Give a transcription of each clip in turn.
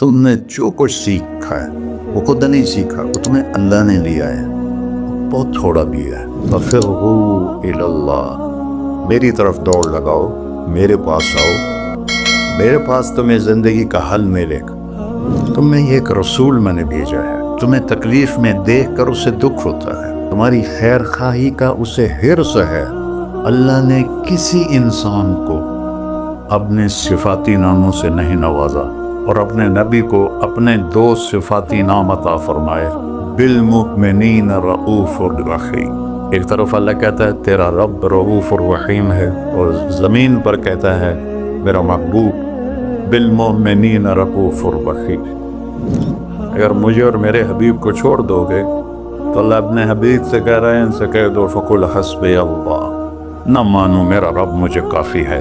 تم نے جو کچھ سیکھا ہے وہ خود نہیں سیکھا، وہ تمہیں اللہ نے لیا ہے، بہت تھوڑا بھی ہے۔ فَفِرُّوا إِلَى اللَّهِ، میری طرف دوڑ لگاؤ، میرے پاس آؤ، میرے پاس تمہیں زندگی کا حل ملے گا۔ تمہیں ایک رسول میں نے بھیجا ہے، تمہیں تکلیف میں دیکھ کر اسے دکھ ہوتا ہے، تمہاری خیر خواہی کا اسے حرص ہے۔ اللہ نے کسی انسان کو اپنے صفاتی ناموں سے نہیں نوازا اور اپنے نبی کو اپنے دو صفاتی نام عطا فرمائے، بالمؤمنین رؤوف الرحیم۔ ایک طرف اللہ کہتا ہے تیرا رب رؤوف الرحیم ہے، اور زمین پر کہتا ہے میرا محبوب بالمؤمنین رؤوف الرحیم۔ اگر مجھے اور میرے حبیب کو چھوڑ دو گے تو اللہ اپنے حبیب سے کہہ رہے ہیں، ان سے کہہ دو فقل حسبی اللہ، نہ مانو میرا رب مجھے کافی ہے۔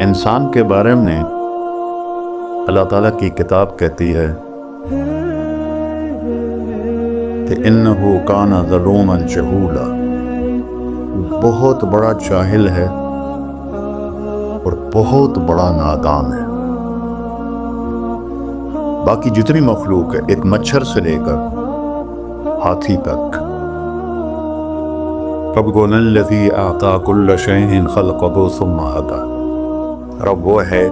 انسان کے بارے میں اللہ تعالیٰ کی کتاب کہتی ہے کہ انہ کان ظلوما جہولا، بہت بڑا جاہل ہے اور بہت بڑا نادان ہے۔ باقی جتنی مخلوق ہے، ایک مچھر سے لے کر ہاتھی تک، ربنا الذی اعطی کل شیء خلقہ ثم ہدی، رب وہ ہے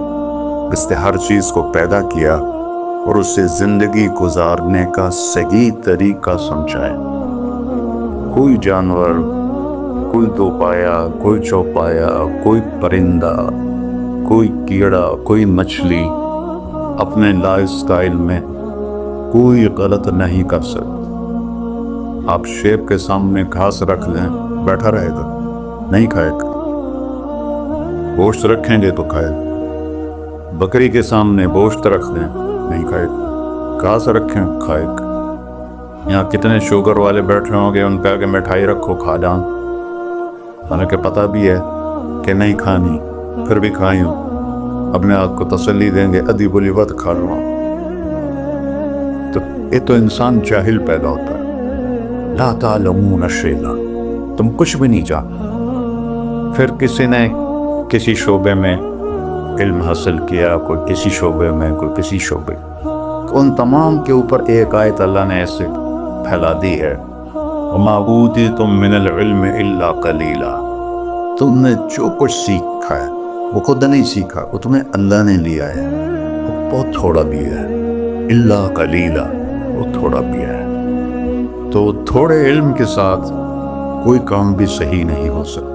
جس نے ہر چیز کو پیدا کیا اور اسے زندگی گزارنے کا صحیح طریقہ سمجھائے۔ کوئی جانور، کوئی دو پایا، کوئی چوپایا، کوئی پرندہ، کوئی کیڑا، کوئی مچھلی اپنے لائف سٹائل میں کوئی غلط نہیں کر سکتا۔ آپ شیر کے سامنے گھاس رکھ لیں، بیٹھا رہے گا، نہیں کھائے گا۔ گوشت رکھیں گے تو کھائے گا۔ بکری کے سامنے گوشت رکھ دیں، نہیں کھائے گا۔ گھاس رکھیں، کھائے گا۔ یہاں کتنے شوگر والے بیٹھے ہوں گے، ان کا کہ مٹھائی رکھو کھا جان، حالانکہ پتہ بھی ہے کہ نہیں کھانی، پھر بھی کھائی ہوں، اپنے آپ کو تسلی دیں گے ادھی بلی وقت کھا رہا ہوں۔ تو یہ تو انسان جاہل پیدا ہوتا ہے۔ لا تعلمون شیئا، تم کچھ بھی نہیں جانتے۔ پھر کسی نے کسی شعبے میں علم حاصل کیا، کوئی کسی شعبے میں، کوئی کسی شعبے، ان تمام کے اوپر ایک آیت اللہ نے ایسے پھیلا دی ہے، وَمَا أُوتِيتُم مِّنَ الْعِلْمِ إِلَّا قَلِيلًا، تم نے جو کچھ سیکھا ہے وہ خود نہیں سیکھا، وہ تمہیں اللہ نے لیا ہے، وہ بہت تھوڑا بھی ہے، إِلَّا قَلِيلًا، وہ تھوڑا بھی ہے۔ تو تھوڑے علم کے ساتھ کوئی کام بھی صحیح نہیں ہو سکتا۔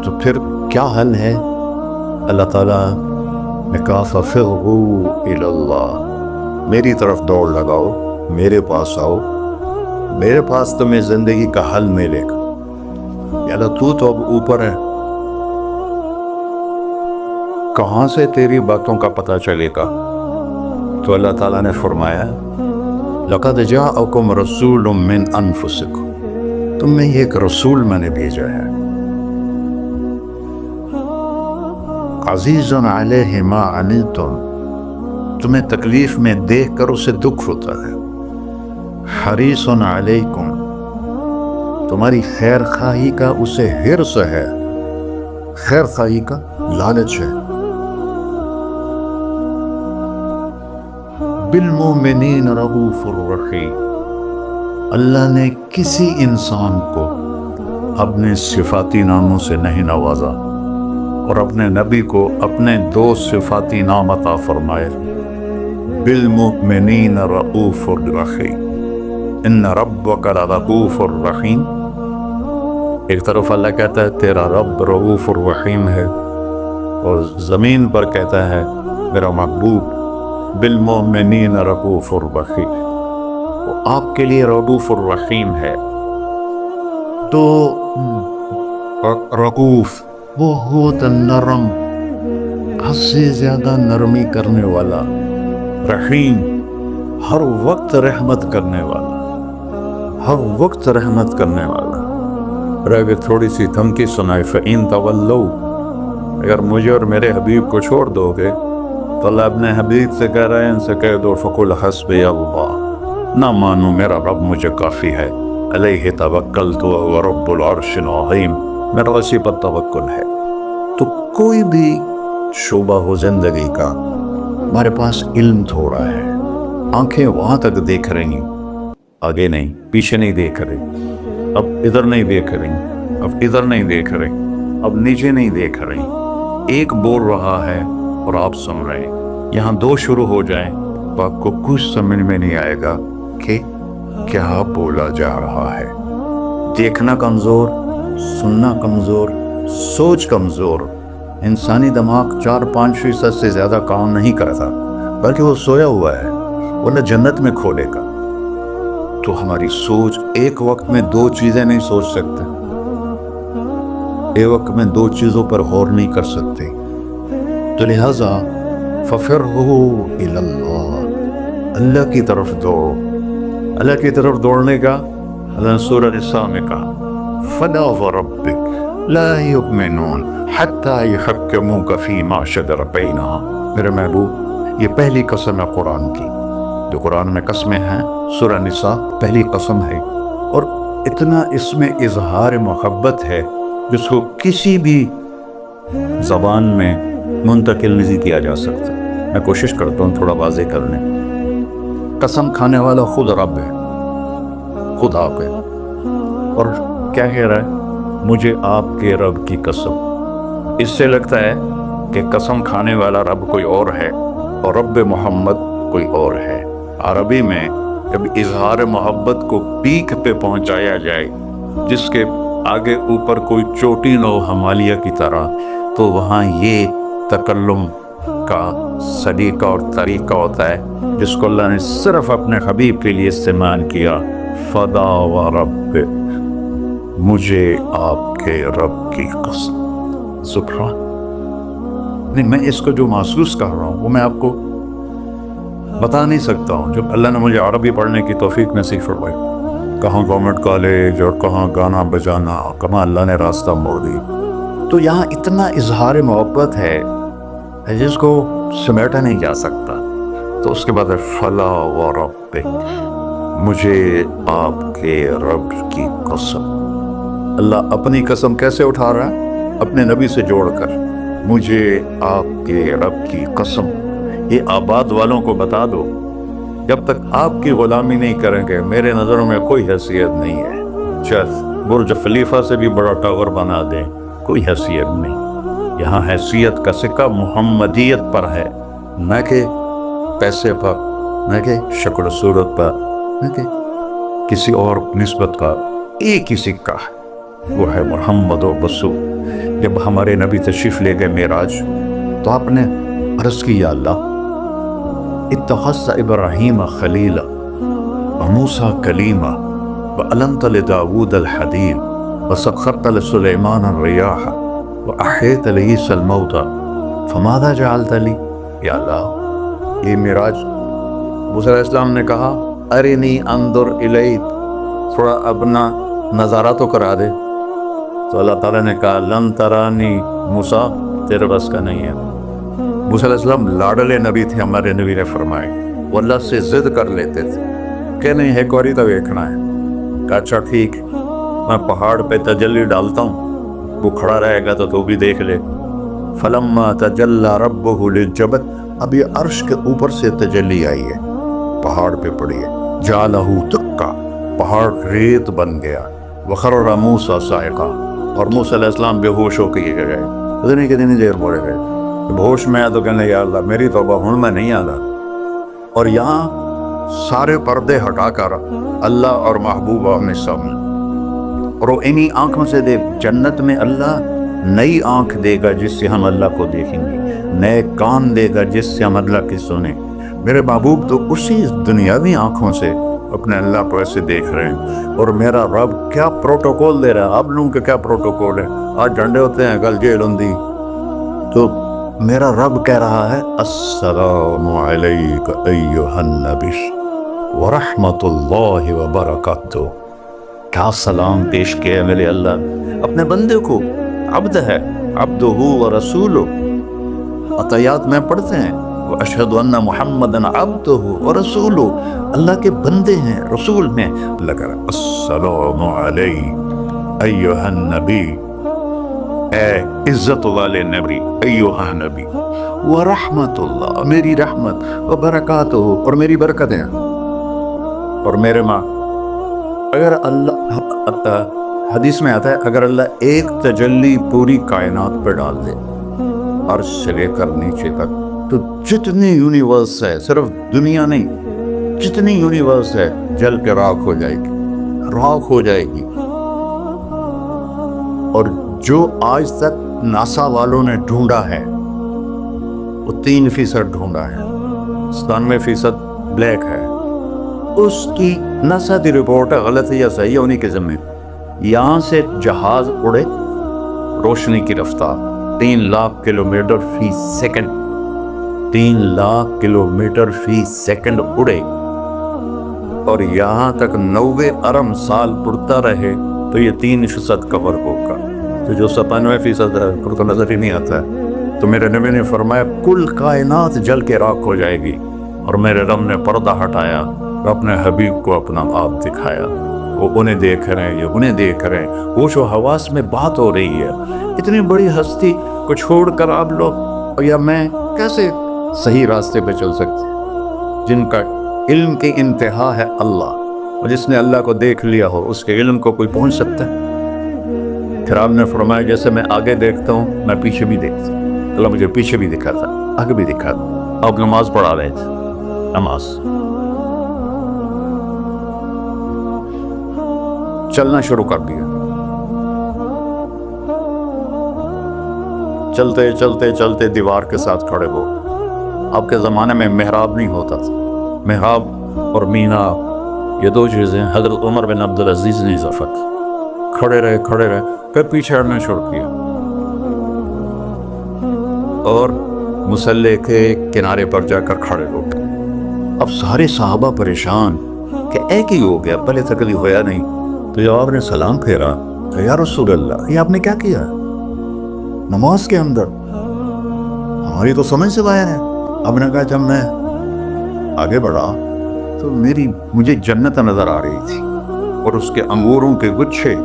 تو پھر کیا حل ہے؟ اللہ تعالیٰ نے کہا فَفِرُّوا إِلَى اللَّهِ، میری طرف دوڑ لگاؤ، میرے پاس آؤ، میرے پاس تمہیں زندگی کا حل ملے گا۔ یا اللہ تو اب اوپر ہے، کہاں سے تیری باتوں کا پتہ چلے گا؟ تو اللہ تعالیٰ نے فرمایا لَقَدْ جَاءَكُمْ رَسُولٌ مِّنْ أَنفُسِكُمْ، تم میں ایک رسول میں نے بھیجا ہے، عزیز علیہ ما عنتم، تمہیں تکلیف میں دیکھ کر اسے دکھ ہوتا ہے، حریص علیکم، تمہاری خیر خواہی کا اسے حرص ہے، خیر خواہی کا لالچ ہے، بالمؤمنین رؤوف الرحیم، اللہ نے کسی انسان کو اپنے صفاتی ناموں سے نہیں نوازا اور اپنے نبی کو اپنے دو صفاتی نام عطا فرمائے، بالمؤمنین رؤوف الرحیم، ان ربک لرؤوف الرحیم۔ ایک طرف اللہ کہتا ہے تیرا رب رؤوف الرحیم ہے، اور زمین پر کہتا ہے میرا محبوب بالمؤمنین رؤوف الرحیم، وہ آپ کے لیے رؤوف الرحیم ہے۔ تو رؤوف بہت نرم، حد سے زیادہ نرمی کرنے والا، رحیم ہر وقت رحمت کرنے والا، ہر وقت رحمت کرنے والا۔ اور اگر تھوڑی سی دھمکی سنائے فَإِن تَوَلَّوْا، اگر مجھے اور میرے حبیب کو چھوڑ دو گے تو اللہ اپنے حبیب سے کہہ رہے ہیں، ان سے کہہ دو فَقُلْ حَسْبِيَ اللَّهُ، نہ مانو میرا رب مجھے کافی ہے، علیہ توکلت وهو رب العرش العظیم، میرا اسی پر توکل ہے۔ تو کوئی بھی شعبہ ہو زندگی کا، ہمارے پاس علم تھوڑا ہے، آنکھیں وہاں تک دیکھ رہی ہیں، آگے نہیں، پیچھے نہیں دیکھ رہی، اب ادھر نہیں دیکھ رہی، اب ادھر نہیں دیکھ رہی، اب نیچے نہیں دیکھ رہی، ایک بول رہا ہے اور آپ سن رہے ہیں۔ یہاں دو شروع ہو جائیں تو آپ کو کچھ سمجھ میں نہیں آئے گا کہ کیا بولا جا رہا ہے۔ دیکھنا کمزور، سننا کمزور، سوچ کمزور، انسانی دماغ 4-5% سے زیادہ کام نہیں کرتا، بلکہ وہ سویا ہوا ہے، ورنہ جنت میں کھولے گا۔ تو ہماری سوچ ایک وقت میں 2 چیزیں نہیں سوچ سکتے، ایک وقت میں 2 چیزوں پر غور نہیں کر سکتے۔ تو لہذا فَفِرُّوا إِلَى اللَّهِ، اللہ کی طرف دوڑو۔ اللہ کی طرف دوڑنے کا اللہ نے سورہ نساء میں کہا فَلَا وَرَبِّكَ لَا يُؤْمِنُونَ حَتَّى يُحَكِّمُوكَ فِيمَا شَجَرَ بَيْنَهُمْ۔ میرے محبوب، یہ پہلی قسم ہے قرآن کی، جو قرآن میں قسمیں ہیں، سورہ نساء پہلی قسم ہے، اور اتنا اس میں اظہار محبت ہے جس کو کسی بھی زبان میں منتقل نہیں کیا جا سکتا۔ میں کوشش کرتا ہوں تھوڑا واضح کرنے۔ قسم کھانے والا خود رب ہے، خود آپ ہے، اور کیا کہہ رہا ہے؟ مجھے آپ کے رب کی قسم۔ اس سے لگتا ہے کہ قسم کھانے والا رب کوئی اور ہے اور رب محمد کوئی اور ہے۔ عربی میں جب اظہار محبت کو پیک پہ پہنچایا جائے، جس کے آگے اوپر کوئی چوٹی نہ ہو ہمالیہ کی طرح، تو وہاں یہ تکلم کا سلیقہ اور طریقہ ہوتا ہے جس کو اللہ نے صرف اپنے حبیب کے لیے استعمال کیا۔ فدا و رب، مجھے آپ کے رب کی قسم۔ سبحان، نہیں، میں اس کو جو محسوس کر رہا ہوں وہ میں آپ کو بتا نہیں سکتا ہوں۔ جب اللہ نے مجھے عربی پڑھنے کی توفیق نصیب فرمائی، کہاں گورنمنٹ کالج اور کہاں گانا بجانا، کہاں اللہ نے راستہ موڑ دی، تو یہاں اتنا اظہار محبت ہے جس کو سمیٹا نہیں جا سکتا۔ تو اس کے بعد فلا و رب، مجھے آپ کے رب کی قسم۔ اللہ اپنی قسم کیسے اٹھا رہا ہے؟ اپنے نبی سے جوڑ کر، مجھے آپ کے رب کی قسم۔ یہ آباد والوں کو بتا دو، جب تک آپ کی غلامی نہیں کریں گے میرے نظروں میں کوئی حیثیت نہیں ہے۔ چل برج خلیفہ سے بھی بڑا ٹاور بنا دیں، کوئی حیثیت نہیں۔ یہاں حیثیت کا سکہ محمدیت پر ہے، نہ کہ پیسے پر، نہ کہ شکل و صورت پر، نہ کہ کسی اور نسبت کا۔ ایک ہی سکہ ہے، وہ ہے محمد و رسول۔ جب ہمارے نبی تشریف لے گئے معراج، تو آپ نے عرض کی یا اللہ اتخذت ابراہیم خلیلا وموسیٰ کلیما وعلنت لداود الحدید وسخرت لسلیمان الریاح وأحیت لعیسی الموتى فماذا جعلت لی۔ یا اللہ، یہ معراج موسیٰ علیہ السلام نے کہا ارنی انظر الیک، تھوڑا اپنا نظارہ تو کرا دے۔ تو اللہ تعالیٰ نے کہا لن ترانی موسیٰ، تیرے بس کا نہیں ہے۔ موسیٰ علیہ السلام لاڈلے نبی تھے، ہمارے نبی نے فرمائے، وہ اللہ سے ضد کر لیتے تھے کہ نہیں ایک باری تو دیکھنا ہے۔ کہا اچھا ٹھیک، میں پہاڑ پہ تجلی ڈالتا ہوں، وہ کھڑا رہے گا تو بھی دیکھ لے۔ فلما تجلی ربہ للجبل، اب یہ عرش کے اوپر سے تجلی آئی ہے، پہاڑ پہ پڑی ہے، جعلہ دکا، پہاڑ ریت بن گیا۔ وخر موسیٰ صاعقہ، اور موسیٰ علیہ السلام بے ہوش ہو کے گئے، پتہ نہیں کتنی دیر پڑے گئے۔ جب ہوش میں آیا تو کہنے یا اللہ میری توبہ، ہوں میں نہیں آتا۔ اور یہاں سارے پردے ہٹا کر اللہ اور محبوب آمنے سامنے، اور وہ انہی آنکھوں سے دیکھ۔ جنت میں اللہ نئی آنکھ دے گا جس سے ہم اللہ کو دیکھیں گے، نئے کان دے گا جس سے ہم اللہ کی سنیں۔ میرے محبوب تو اسی دنیاوی آنکھوں سے اپنے اللہ کو ایسے دیکھ رہے ہیں، اور میرا رب کیا پروٹوکول دے رہا ہے۔ آپ لوگوں کا کیا پروٹوکول ہے؟ آج جھنڈے ہوتے ہیں، کل جیل ہوندی۔ تو میرا رب کہہ رہا ہے السلام علیک ایھا النبی ورحمۃ اللہ وبرکاتہ۔ کیا سلام پیش کیا میرے اللہ اپنے بندے کو، عبد ہے، عبدہ ورسولہ۔ عطیات میں پڑھتے ہیں واشہد ان محمدًا عبدہ ورسولہ، اللہ کے بندے ہیں، رسول میں۔ اللہ کہہ رہا السلام علیک ایھا النبی اے عزت والے نبی، ایوہا نبی، ورحمت اللہ، میری رحمت، وبرکاتہ، اور میری برکتیں، اور میرے ماں، اگر اللہ، حدیث میں آتا ہے اگر اللہ ایک تجلی پوری کائنات پہ ڈال دے عرش سے لے کر نیچے تک، تو جتنی یونیورس ہے، صرف دنیا نہیں، جتنی یونیورس ہے جل کے راکھ ہو جائے گی، راکھ ہو جائے گی۔ اور جو آج تک ناسا والوں نے ڈھونڈا ہے وہ 3% ڈھونڈا ہے، 97% بلیک ہے، اس کی ناسا کی رپورٹ ہے، غلط ہے یا صحیح ہے انہی کے ذمہ۔ یہاں سے جہاز اڑے روشنی کی رفتار 3 لاکھ کلومیٹر فی سیکنڈ، 3 لاکھ کلومیٹر فی سیکنڈ اڑے، اور یہاں تک 90 ارب سال اڑتا رہے تو یہ 3% کور ہوگا، تو جو 97% ہے پھر تو نظر ہی نہیں آتا ہے۔ تو میرے نبی نے فرمایا کل کائنات جل کے راکھ ہو جائے گی، اور میرے رب نے پردہ ہٹایا اور اپنے حبیب کو اپنا آپ دکھایا، وہ انہیں دیکھ رہے ہیں، یہ انہیں دیکھ رہے ہیں، وہ جو حواس میں بات ہو رہی ہے، اتنی بڑی ہستی کو چھوڑ کر آپ لوگ یا میں کیسے صحیح راستے پہ چل سکتے، جن کا علم کی انتہا ہے اللہ، اور جس نے اللہ کو دیکھ لیا ہو اس کے علم کو کوئی پہنچ سکتا ہے؟ پھر آپ نے فرمایا جیسے میں آگے دیکھتا ہوں میں پیچھے بھی دیکھتا ہوں، اللہ مجھے پیچھے بھی دکھاتا، آگے بھی دکھاتا۔ آپ نماز پڑھا رہے تھے، نماز چلنا شروع کر دیا، چلتے چلتے چلتے دیوار کے ساتھ کھڑے ہو۔ آپ کے زمانے میں محراب نہیں ہوتا تھا، محراب اور مینار یہ 2 چیزیں حضرت عمر بن عبدالعزیز نے اضافہ کی۔ کھڑے رہے پھر پیچھے ہٹنا شروع کیا، اور مصلی کے کنارے پر جا کر کھڑے ہو گئے۔ اب سارے صحابہ پریشان کہ ایک ہی ہو گیا، پہلے تک کبھی ہوا نہیں۔ تو جب آپ نے سلام پھیرا تو یا رسول اللہ یہ آپ نے کیا کیا نماز کے اندر؟ ہماری تو سمجھ سے باہر ہے۔ اب نے کہا جب میں آگے بڑھا تو مجھے جنت نظر آ رہی تھی، اور اس کے انگوروں کے گچھے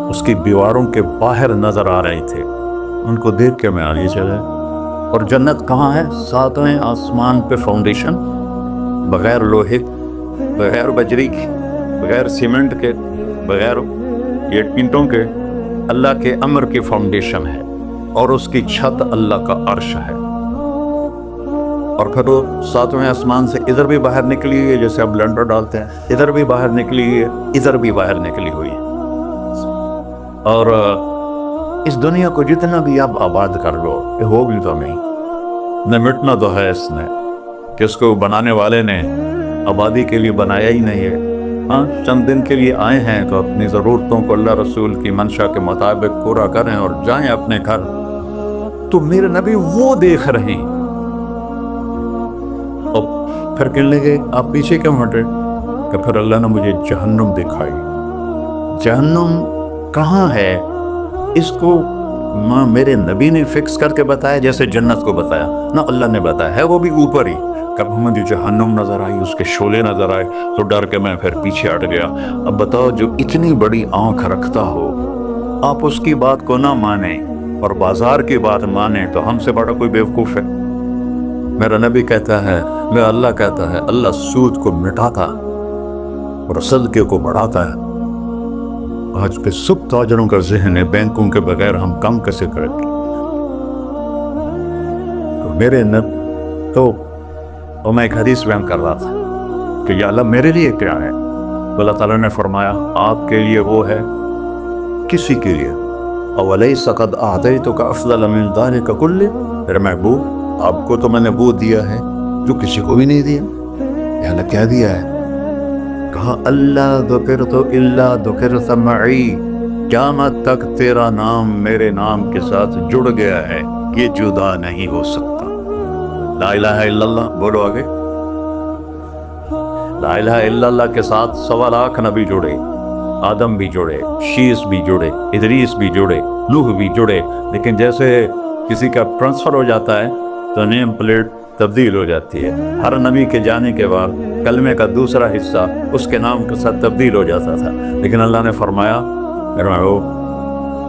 اس کی دیواروں کے باہر نظر آ رہے تھے، ان کو دیکھ کے میں آگے چلا۔ اور جنت کہاں ہے؟ 7ویں آسمان پہ فاؤنڈیشن، بغیر لوہے، بغیر بجری کی، بغیر سیمنٹ کے، بغیر یہ اینٹوں کے، اللہ کے امر کی فاؤنڈیشن ہے، اور اس کی چھت اللہ کا عرش ہے۔ اور پھر وہ 7ویں آسمان سے ادھر بھی باہر نکلی ہوئی ہے، جیسے اب بلنڈر ڈالتے ہیں، ادھر بھی باہر نکلی ہوئی ہے، ادھر بھی باہر نکلی ہوئی ہے۔ اور اس دنیا کو جتنا بھی آپ آباد کر لو یہ ہوگی تو نہیں، نہ مٹنا تو ہے اس نے، کہ اس کو بنانے والے نے آبادی کے لیے بنایا ہی نہیں ہے۔ ہاں چند دن کے لیے آئے ہیں تو اپنی ضرورتوں کو اللہ رسول کی منشا کے مطابق پورا کریں اور جائیں اپنے گھر۔ تو میرے نبی وہ دیکھ رہے ہیں، اور پھر کہنے لگے آپ پیچھے کیوں ہٹے؟ کہ پھر اللہ نے مجھے جہنم دکھائی۔ جہنم کہاں ہے اس کو میرے نبی نے فکس کر کے بتایا جیسے جنت کو بتایا؟ نہ اللہ نے بتایا ہے، وہ بھی اوپر ہی۔ کب مجھے جہنم نظر آئی، اس کے شعلے نظر آئے تو ڈر کے میں پھر پیچھے ہٹ گیا۔ اب بتاؤ جو اتنی بڑی آنکھ رکھتا ہو آپ اس کی بات کو نہ مانیں اور بازار کی بات مانیں تو ہم سے بڑا کوئی بیوقوف ہے؟ میرا نبی کہتا ہے، میرا اللہ کہتا ہے، اللہ سود کو مٹاتا اور صدقے کو بڑھاتا ہے۔ آج کے سب تاجروں کا ذہن ہے بینکوں کے بغیر ہم کام کیسے کریں گے؟ تو میرے تو میں ایک حدیث بیان کر رہا تھا کہ یا اللہ میرے لیے کیا ہے؟ اللہ تعالیٰ نے فرمایا آپ کے لیے وہ ہے، کسی کے لیے اولیس قد اعطیتک افضل من ذلک کلہ، میرے محبوب آپ کو تو میں نے وہ دیا ہے جو کسی کو بھی نہیں دیا۔ یا اللہ کیا دیا ہے؟ کہا اللہ ذکرت الا ذکرت معی، قیامت تک تیرا نام میرے نام کے ساتھ جڑ گیا ہے، یہ جدا نہیں ہو سکتا۔ لا الہ الا اللہ بولو آگے۔ لا الہ الا اللہ کے ساتھ 1.25 لاکھ نبی جڑے، آدم بھی جڑے، شیس بھی جڑے، ادریس بھی جڑے، نوح بھی جڑے، لیکن جیسے کسی کا ٹرانسفر ہو جاتا ہے تو نیم پلیٹ تبدیل ہو جاتی ہے۔ ہر نبی کے جانے کے بعد کلمے کا دوسرا حصہ اس کے نام کے ساتھ تبدیل ہو جاتا تھا، لیکن اللہ نے فرمایا